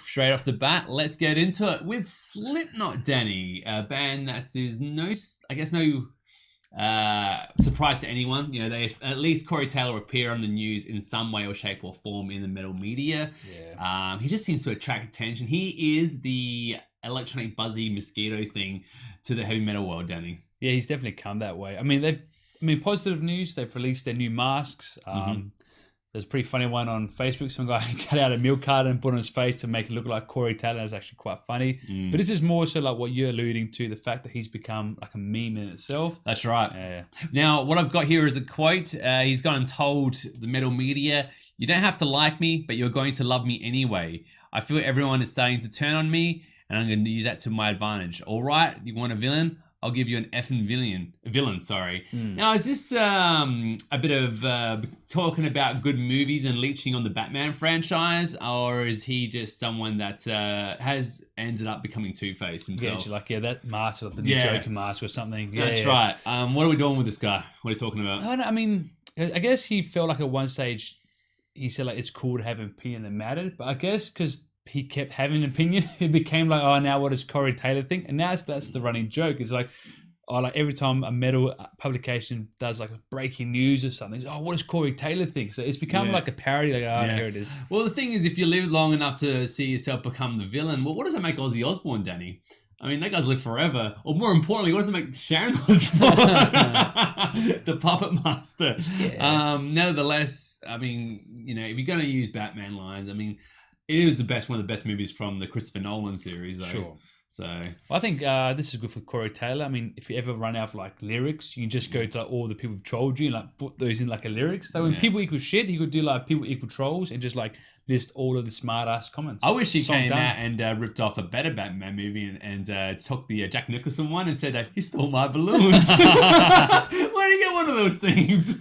straight off the bat, let's get into it with Slipknot, Danny, a band that is no surprise to anyone. You know, they at least Corey Taylor appear on the news in some way or shape or form in the metal media. Yeah. He just seems to attract attention. He is the electronic buzzy mosquito thing to the heavy metal world, Danny. Yeah, he's definitely come that way. I mean, positive news. They've released their new masks. There's a pretty funny one on Facebook. Some guy cut out a milk carton and put on his face to make it look like Corey Taylor. It's actually quite funny. But this is more so like what you're alluding to, the fact that he's become like a meme in itself. That's right. Yeah. Now, what I've got here is a quote. He's gone and told the metal media, "You don't have to like me, but you're going to love me anyway. I feel everyone is starting to turn on me, and I'm going to use that to my advantage. All right, you want a villain? I'll give you an effing villain. Now, is this a bit of talking about good movies and leeching on the Batman franchise, or is he just someone that has ended up becoming Two-Face himself? Yeah, that mask, like the new Joker mask or something. That's right. What are we doing with this guy? What are you talking about? I mean, I guess he felt like at one stage he said like it's cool to have an opinion that mattered, but I guess because he kept having an opinion, it became like, oh, now what does Corey Taylor think? And now that's the running joke. It's like, oh, like every time a metal publication does like a breaking news or something, it's, oh, what does Corey Taylor think? So it's become like a parody, like, oh, here it is. Well, the thing is, if you live long enough to see yourself become the villain, well, what does that make Ozzy Osbourne, Danny? I mean, that guy's lived forever. Or more importantly, what does it make Sharon Osbourne? The puppet master. Yeah. Nevertheless, I mean, you know, if you're going to use Batman lines, I mean, it is one of the best movies from the Christopher Nolan series, though. Sure. So I think this is good for Corey Taylor. I mean, if you ever run out of like lyrics, you can just go to like, all the people who've trolled you and like put those in like a lyrics. So when people equal shit, he could do like people equal trolls and just like list all of the smart ass comments. I wish he came out and ripped off a better Batman movie and took the Jack Nicholson one and said, he stole my balloons. Where do you get one of those things?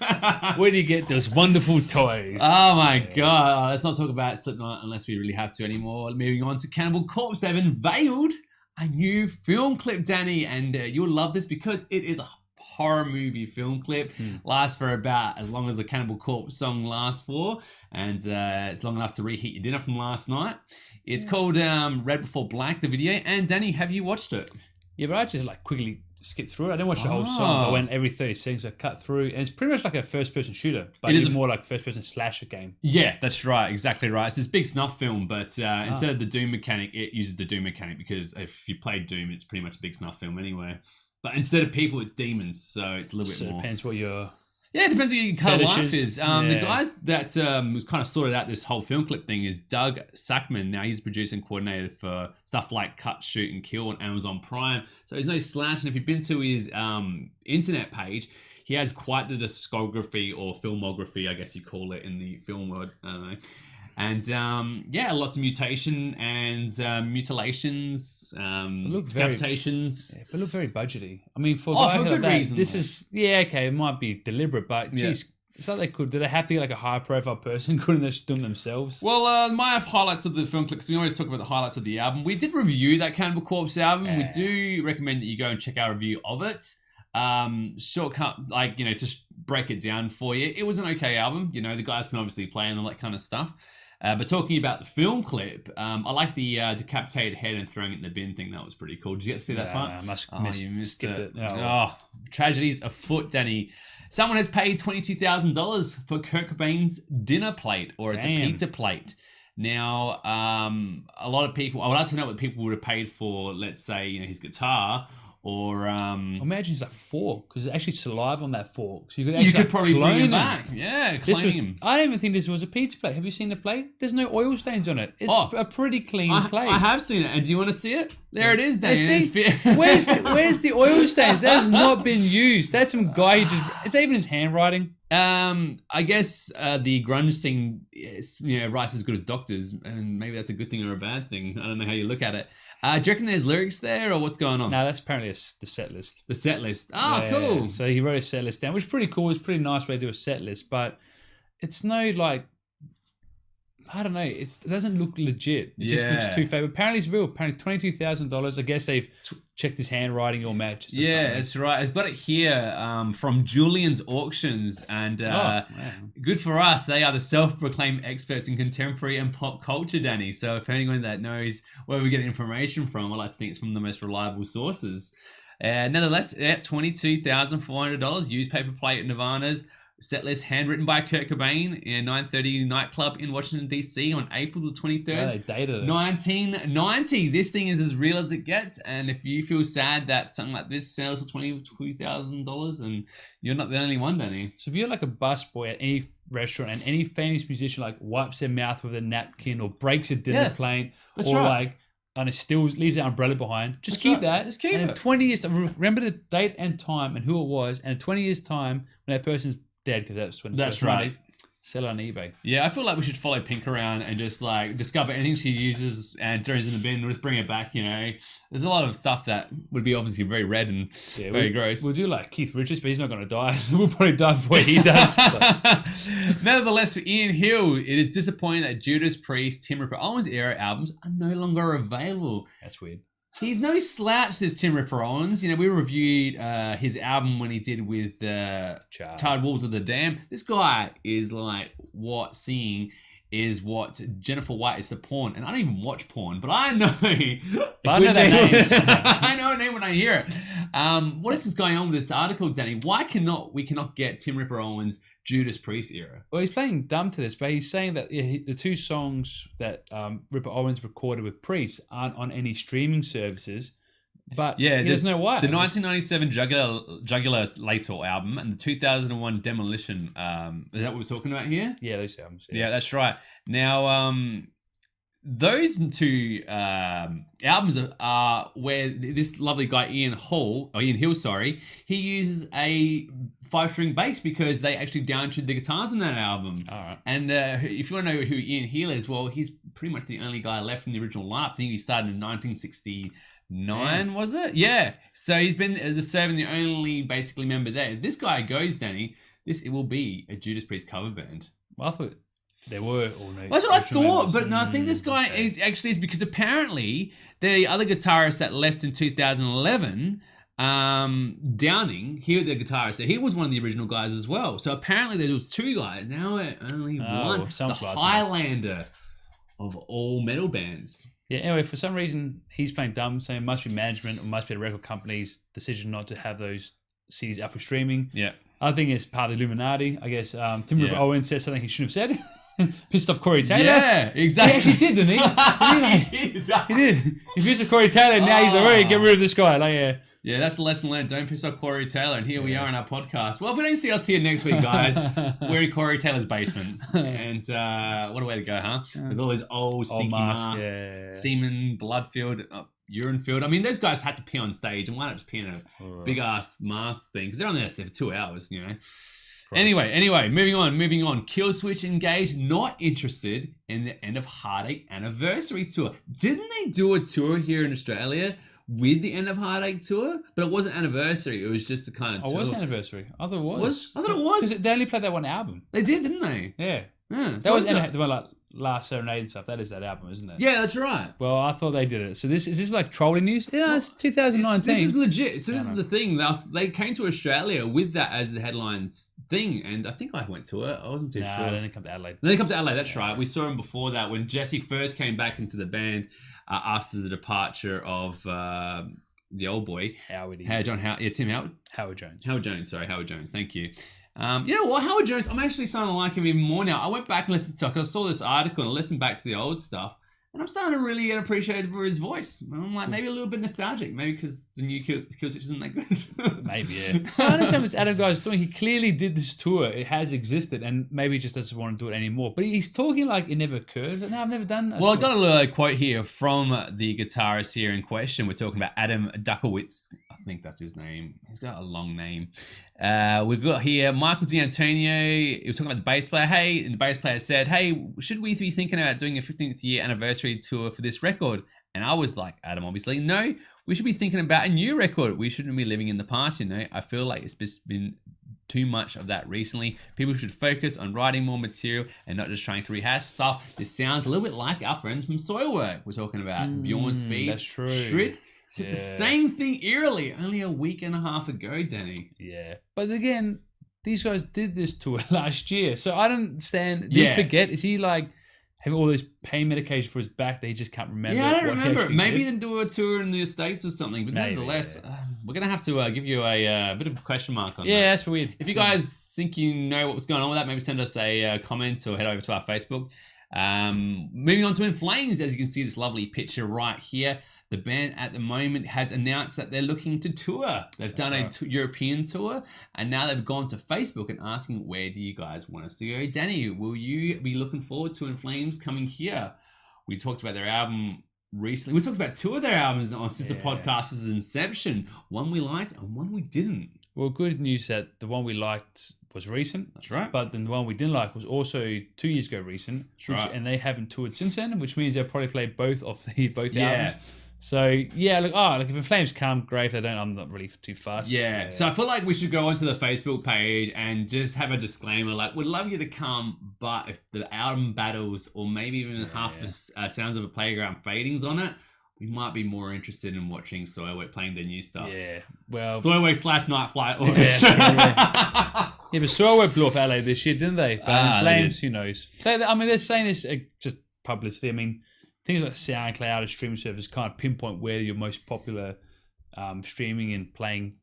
Where do you get those wonderful toys? Oh my God. Let's not talk about Slipknot unless we really have to anymore. Moving on to Campbell Corpse. They've unveiled a new film clip, Danny, and you'll love this because it is a horror movie film clip. Lasts for about as long as the Cannibal Corpse song lasts for, and it's long enough to reheat your dinner from last night. It's called Red Before Black, the video. And Danny, have you watched it? Yeah, but I just like quickly skipped through it. I didn't watch the whole song. I went every 30 seconds, I cut through, and it's pretty much like a first-person shooter, but it's more like first-person slasher game. Yeah, that's right, exactly right. It's this big snuff film, but instead of the Doom mechanic, it uses the Doom mechanic because if you play Doom, it's pretty much a big snuff film anyway. But instead of people, it's demons, so it's a little bit more. It depends what your... Yeah, it depends what your kind of life is. The guys that was kind of sorted out this whole film clip thing is Doug Sackman. Now he's producing coordinator for stuff like Cut, Shoot, and Kill on Amazon Prime. So he's no slouch. And if you've been to his internet page, he has quite the discography or filmography, I guess you call it in the film world. I don't know. And lots of mutation and mutilations, decapitations. But look very budgety. I mean, for a good reason. This is it might be deliberate, but geez, it's like did they have to get like a high profile person? Couldn't they just do them themselves? Well, my highlights of the film clip, because we always talk about the highlights of the album. We did review that Cannibal Corpse album. We do recommend that you go and check our review of it. Shortcut, just break it down for you. It was an okay album. You know, the guys can obviously play and all that kind of stuff. But talking about the film clip, I like the decapitated head and throwing it in the bin thing. That was pretty cool. Did you get to see that part? No, you missed it. Tragedies afoot, Danny. Someone has paid $22,000 for Kurt Cobain's dinner plate, or it's a pizza plate. Now, a lot of people, I would like to know what people would have paid for, let's say, his guitar. Or imagine it's like fork, because there's actually saliva on that fork, so you could probably bring him back. Yeah, clone him. I don't even think this was a pizza plate. Have you seen the plate? There's no oil stains on it. It's a pretty clean plate. I have seen it, and do you want to see it? There it is, Dan. Where's the oil stains? That has not been used. That's some guy who just. Is that even his handwriting? I guess the grunge scene, writes as good as doctors, and maybe that's a good thing or a bad thing. I don't know how you look at it. Do you reckon there's lyrics there, or what's going on? No, that's apparently the set list. The set list. Oh, cool. Yeah. So he wrote a set list down, which is pretty cool. It's a pretty nice way to do a set list, but it's no like I don't know. It doesn't look legit. It just looks too fake. Apparently it's real. Apparently $22,000. I guess they've checked his handwriting or matches. Yeah, that's right. I've got it here from Julian's Auctions, and good for us. They are the self-proclaimed experts in contemporary and pop culture, Danny. So if anyone that knows where we get information from, I like to think it's from the most reliable sources. Nevertheless, $22,400. Used paper plate at Nirvana's. Setlist handwritten by Kurt Cobain in a 9:30 nightclub in Washington, D.C. on April the 23rd, they dated it. 1990. This thing is as real as it gets. And if you feel sad that something like this sells for $22,000, then you're not the only one, Danny. So if you're like a busboy at any restaurant and any famous musician like wipes their mouth with a napkin or breaks a dinner plate or like and it still leaves the umbrella behind, just keep that. Just keep and it. In 20 years, remember the date and time and who it was. And in 20 years' time, when that person's dead, because that's when that's right. Sell it on eBay. Yeah, I feel like we should follow Pink around and just like discover anything she uses and throws in the bin and just bring it back, you know. There's a lot of stuff that would be obviously very red and very gross. We'll do like Keith Richards, but he's not going to die. We'll probably die before he does. Nevertheless, for Ian Hill, it is disappointing that Judas Priest, Tim Ripper Owens era albums are no longer available. That's weird. He's no slouch, this Tim Ripper Owens. You know, we reviewed his album when he did with Charred Wolves of the Dam. This guy is like what singing is what Jennifer White is to porn. And I don't even watch porn, but I know. But I know that name. I know a name when I hear it. What is this going on with this article, Danny? Why we cannot get Tim Ripper Owens' Judas Priest era? Well, he's playing dumb to this, but he's saying that the two songs that Ripper Owens recorded with Priest aren't on any streaming services. But he doesn't know why. The 1997 Jugular Lator album and the 2001 Demolition. Is that what we're talking about here? Yeah, those albums. Yeah, that's right. Now, those two albums are where this lovely guy Ian Hill, he uses a 5-string bass because they actually downtuned the guitars in that album. All right. And if you want to know who Ian Hill is, well, he's pretty much the only guy left from the original lineup. I think he started in 1969, was it? Yeah. So he's been serving the only basically member there. This guy goes, Danny, it will be a Judas Priest cover band. Well, I thought there were all that's what I thought, but no, I think this guy is because apparently the other guitarist that left in 2011, Downing, he was the guitarist, so he was one of the original guys as well. So apparently there was two guys. Now only one. The Highlander of all metal bands. Yeah, anyway, for some reason, he's playing dumb, saying it must be management or must be the record company's decision not to have those CDs out for streaming. Yeah. I think it's part of the Illuminati. I guess Tim Ripper Owens said something he shouldn't have said. Pissed off Corey Taylor. Yeah, exactly. He actually did, didn't he? He did. He did. He pissed off Corey Taylor, and now he's like, all right, get rid of this guy. Like, yeah, that's the lesson learned. Don't piss off Corey Taylor. And here we are in our podcast. Well, if we don't see us here next week, guys, we're in Corey Taylor's basement. And what a way to go, huh? With all those old stinky masks, semen, blood-filled, urine-filled. I mean, those guys had to pee on stage. And why not just pee in a big-ass mask thing? Because they're only there for 2 hours, you know. Gross. Anyway, moving on. Killswitch Engage, not interested in the End of Heartache anniversary tour. Didn't they do a tour here in Australia with the End of Heartache tour? But it wasn't anniversary. It was just a kind of tour. Oh, it was anniversary. I thought it was. I thought it was. Because they only played that one album. They did, didn't they? Yeah. Yeah. That was the one like Last Serenade and stuff. That is that album, isn't it? Yeah, that's right. Well, I thought they did it. So is this like trolling news? Yeah, it's 2019. This is legit. So this is the thing. They came to Australia with that as the headlines thing, and I think I went to it. I wasn't too sure. Then it come to Adelaide. Then it comes to Adelaide. That's right. We saw him before that when Jesse first came back into the band after the departure of the old boy Tim Howard. Howard Jones. Howard Jones. Thank you. You know what, Howard Jones, I'm actually starting to like him even more now. I went back and listened to I saw this article and listened back to the old stuff, and I'm starting to really get appreciated for his voice. I'm like, maybe a little bit nostalgic, maybe because the new Killswitch isn't that good. Maybe, yeah. I understand what Adam Guy's doing. He clearly did this tour. It has existed, and maybe he just doesn't want to do it anymore. But he's talking like it never occurred. No, I've never done that. Well, I got a quote here from the guitarist here in question. We're talking about Adam Duckowitz. I think that's his name. He's got a long name. We've got here Michael D'Antonio. He was talking about the bass player. And the bass player said, hey, should we be thinking about doing a 15th year anniversary tour for this record? And I was like, Adam, obviously, no, we should be thinking about a new record. We shouldn't be living in the past, you know. I feel like it's been too much of that recently. People should focus on writing more material and not just trying to rehash stuff. This sounds a little bit like our friends from Soilwork we're talking about. Bjorn Speed, that's true. Strid said the same thing eerily only a week and a half ago, Danny. Yeah, but again, these guys did this tour last year, so I don't understand. Did he forget? Is he like having all this pain medication for his back that he just can't remember? Yeah, I don't remember. Maybe he didn't do a tour in the States or something. But nevertheless, we're going to have to give you a bit of a question mark on that. Yeah, that's weird. If you guys think you know what was going on with that, maybe send us a comment or head over to our Facebook. Moving on to In Flames, as you can see this lovely picture right here. The band at the moment has announced that they're looking to tour. They've done a European tour, and now they've gone to Facebook and asking, where do you guys want us to go? Danny, will you be looking forward to In Flames coming here? We talked about their album recently. We talked about two of their albums on Sister Podcast's inception. One we liked and one we didn't. Well, good news that the one we liked was recent. That's right. But then the one we didn't like was also 2 years ago recent. That's right. And they haven't toured since then, which means they'll probably play both albums. So yeah, look, if In Flames come, great. If they don't, I'm not really too fussed. Yeah. So I feel like we should go onto the Facebook page and just have a disclaimer, like, we'd love you to come, but if the album battles or maybe even half the Sounds of a Playground fading's on it, we might be more interested in watching Soilwork playing their new stuff. Yeah. Well, Soilwork / Night Flight. Yeah, but Soilwork blew off LA this year, didn't they? But In Flames, who knows? They're saying it's just publicity. I mean, things like SoundCloud and streaming service kind of pinpoint where your most popular streaming and playing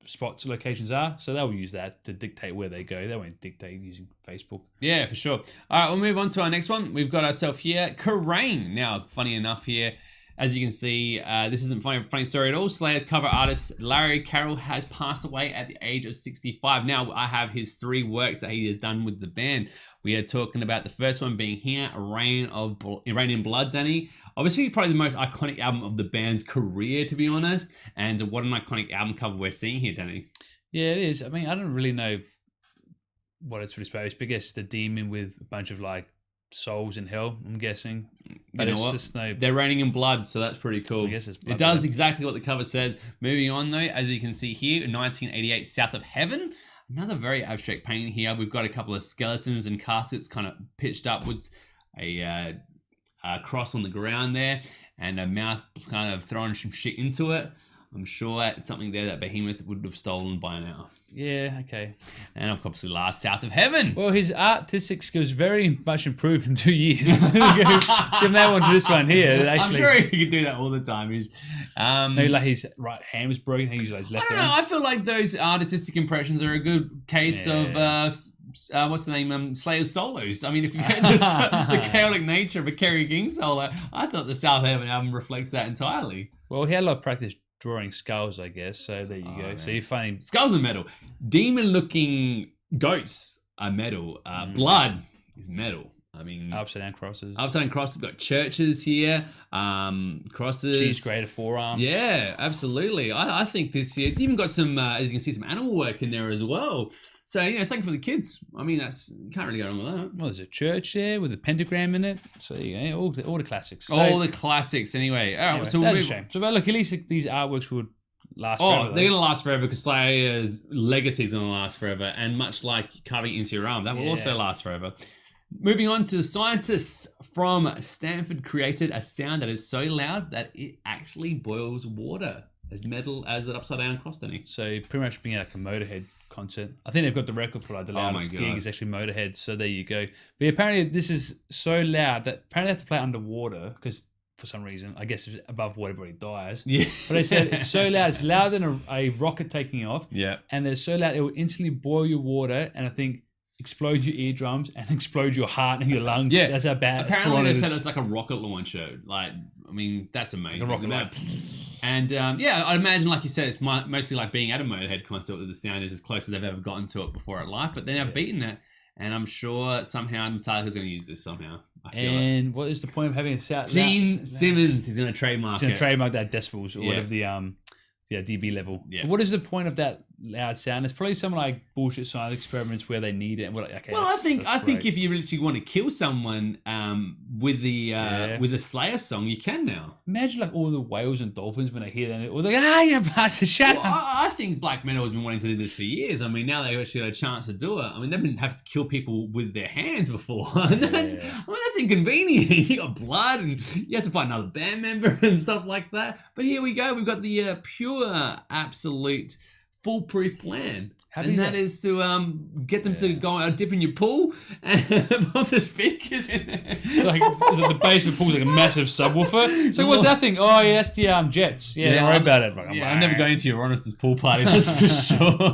spots or locations are. So they'll use that to dictate where they go. They won't dictate using Facebook. Yeah, for sure. All right, we'll move on to our next one. We've got ourselves here, Kerrang! Now, funny enough here, as you can see, this isn't funny story at all. Slayer's cover artist Larry Carroll has passed away at the age of 65. Now, I have his 3 works that he has done with the band. We are talking about the first one being here, Rain in Blood, Danny. Obviously, probably the most iconic album of the band's career, to be honest. And what an iconic album cover we're seeing here, Danny. Yeah, it is. I mean, I don't really know what it's really supposed to be. I guess the demon with a bunch of like souls in hell, I'm guessing. But you know it's just they're raining in blood, so that's pretty cool. I guess it's blood. It does exactly what the cover says. Moving on though, as you can see here, in 1988, South of Heaven. Another very abstract painting here. We've got a couple of skeletons and caskets kind of pitched upwards. A cross on the ground there, and a mouth kind of throwing some shit into it. I'm sure it's something there that Behemoth would have stolen by now. Yeah, okay. And obviously last, South of Heaven. Well, his artistic skills very much improved in 2 years. Give him that one to this one here. Actually, I'm sure he could do that all the time. He's maybe like his right hand was broken. He usually his left hand. I don't know. I feel like those artistic impressions are a good case of what's the name? Slayer's solos. I mean, if you get the chaotic nature of a Kerry King solo, I thought the South of Heaven album reflects that entirely. Well, he had a lot of practice drawing skulls, I guess. So there you go. Man. So you find skulls are metal. Demon-looking goats are metal. Blood is metal. I mean, upside down crosses. Upside down crosses. We've got churches here. Crosses. Cheese grater forearms. Yeah, absolutely. I think this year it's even got some, as you can see, some animal work in there as well. So, it's something for the kids. I mean, you can't really go wrong with that. Well, there's a church there with a pentagram in it. So, all the classics. All the classics, anyway. All right, anyway, so that's a shame. So, but look, at least these artworks would last forever. They're going to last forever because Slayer's legacy is going to last forever. And much like carving into your arm, that will also last forever. Moving on to scientists from Stanford created a sound that is so loud that it actually boils water. As metal as an upside down cross, Danny. So pretty much being like a Motorhead concert. I think they've got the record for like the loudest gig is actually Motorhead. So there you go. But apparently this is so loud that apparently they have to play underwater because for some reason, I guess if it's above water, everybody dies. Yeah. But they said it's so loud, it's louder than a rocket taking off. Yeah. And they're so loud, it will instantly boil your water. And I think explode your eardrums and explode your heart and your lungs. Yeah, that's how bad. Apparently they said it's like a rocket launcher. Like, I mean, that's amazing. Like a rocket launcher. And I'd imagine, like you said, it's mostly like being at a Motorhead concert where the sound is as close as they've ever gotten to it before at life. But they're now beating that, and I'm sure somehow Metallica's going to use this somehow. I feel and what is the point of having a sound? Gene Simmons is going to trademark. He's going to trademark that decibels or whatever the dB level. Yeah. But what is the point of that loud sound. It's probably some like bullshit science experiments where they need it. And we're like, okay. Well, I think great. if you really want to kill someone with the Slayer song, you can now. Imagine like all the whales and dolphins when they hear that, or they're like, you bastard, shut up. I think black metal has been wanting to do this for years. I mean, now they've actually got a chance to do it. I mean, they've been having to kill people with their hands before. And that's inconvenient. You got blood, and you have to find another band member and stuff like that. But here we go. We've got the pure, absolute, foolproof plan. And that is to get them to go out dip in your pool and put the speakers in there. It's like the basement pool's like a massive subwoofer. So what's that thing? Oh, yeah, that's the jets. Yeah, don't worry about it. I'm never going to your honest's pool party, that's for sure.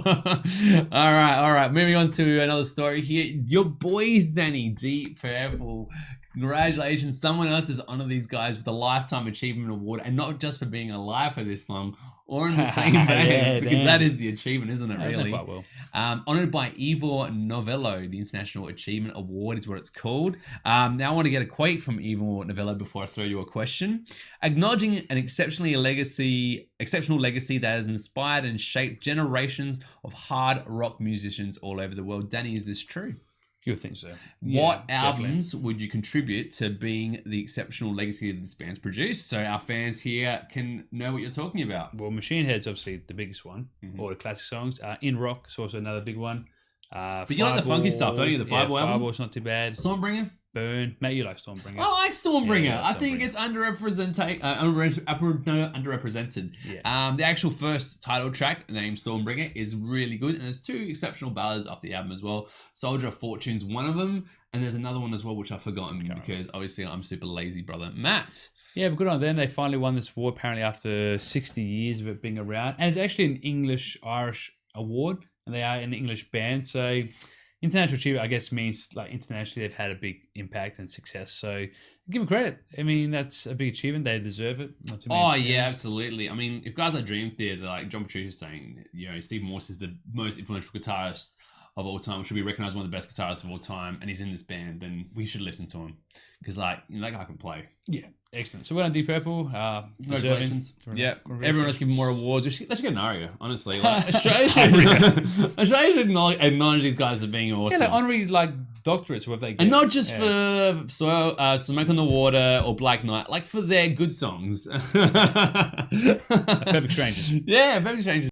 All right. Moving on to another story here. Your boys, Danny, Deep Purple. Congratulations. Someone else has honored these guys with a Lifetime Achievement Award, and not just for being alive for this long, or in the same band, because that is the achievement, isn't it, really? Quite well. Honored by Ivor Novello, the International Achievement Award is what it's called. Now I want to get a quote from Ivor Novello before I throw you a question. Acknowledging an exceptional legacy that has inspired and shaped generations of hard rock musicians all over the world. Danny, is this true? You would think so. What albums would you contribute to being the exceptional legacy that this band's produced, so our fans here can know what you're talking about? Well, Machine Head's obviously the biggest one, all the classic songs. In Rock is also another big one. But you like the funky stuff, don't you? The Fireball album? Fireball's not too bad. Stormbringer? Burn. Mate, you like Stormbringer. I like Stormbringer. Yeah, I think it's underrepresented. Yeah. The actual first title track, named Stormbringer, is really good. And there's two exceptional ballads off the album as well. Soldier of Fortune's one of them. And there's another one as well, which I've forgotten because obviously I'm super lazy, brother. Matt. Yeah, but good on them. They finally won this award apparently after 60 years of it being around. And it's actually an English-Irish award. And they are an English band. So international achievement, I guess, means like internationally they've had a big impact and success. So give them credit. I mean, that's a big achievement. They deserve it. Not too many, absolutely. I mean, if guys like Dream Theater, like John Petrucci's saying, Steve Morse is the most influential guitarist of all time, should be recognized one of the best guitarists of all time, and he's in this band, then we should listen to him because, that guy can play. Yeah, excellent. So well done, Deep Purple. Congratulations. Yeah, everyone else giving more awards. They should get an aria, honestly. Australia should acknowledge these guys as being awesome. Yeah, honorary doctorates, what they get. And not just for Smoke on the Water or Black Knight, like for their good songs. Perfect Strangers. Yeah, Perfect Strangers.